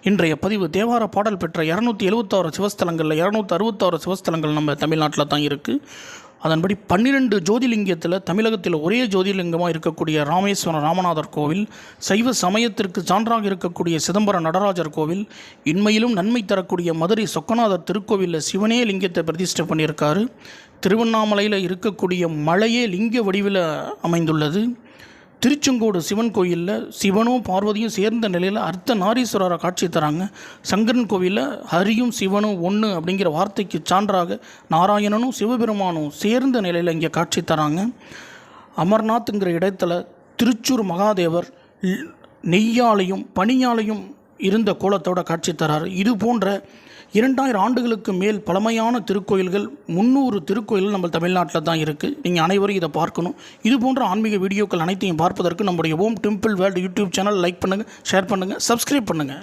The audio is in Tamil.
இன்றைய பதிவு தேவார பாடல் பெற்ற 276 சிவஸ்தலங்களில் 266 சிவஸ்தலங்கள் நம்ம தமிழ்நாட்டில் தான் இருக்குது. அதன்படி 12 ஜோதிலிங்கத்தில் தமிழகத்தில் ஒரே ஜோதிலிங்கமாக இருக்கக்கூடிய ராமேஸ்வரம் ராமநாதர் கோவில், சைவ சமயத்திற்கு சான்றாக இருக்கக்கூடிய சிதம்பரம் நடராஜர் கோவில், இன்மையிலும் நன்மை தரக்கூடிய மதுரை சொக்கநாதர் திருக்கோவிலில் சிவனே லிங்கத்தை பிரதிஷ்டை பண்ணியிருக்காரு. திருவண்ணாமலையில் இருக்கக்கூடிய மலையே லிங்க வடிவில் அமைந்துள்ளது. திருச்செங்கோடு சிவன் கோயிலில் சிவனும் பார்வதியும் சேர்ந்த நிலையில் அர்த்த நாரீஸ்வரரை காட்சி தராங்க. சங்கரன் கோவிலில் ஹரியும் சிவனும் ஒன்று அப்படிங்கிற வார்த்தைக்கு சான்றாக நாராயணனும் சிவபெருமானும் சேர்ந்த நிலையில் இங்கே காட்சி தராங்க. அமர்நாத்ங்கிற இடத்துல திருச்சூர் மகாதேவர் நெய்யாலையும் பனியாலையும் இருந்த கோலத்தோட காட்சி தரார். இது போன்ற 2000 ஆண்டுகளுக்கு மேல் பழமையான திருக்கோயில்கள் 300 திருக்கோயில்கள் நம்ம தமிழ்நாட்டில் தான் இருக்குது. நீங்கள் அனைவரும் இதை பார்க்கணும். இது போன்ற ஆன்மீக வீடியோக்கள் அனைத்தையும் பார்ப்பதற்கு நம்முடைய Om temple world YouTube channel like பண்ணுங்கள், ஷேர் பண்ணுங்கள், சப்ஸ்கிரைப் பண்ணுங்கள்.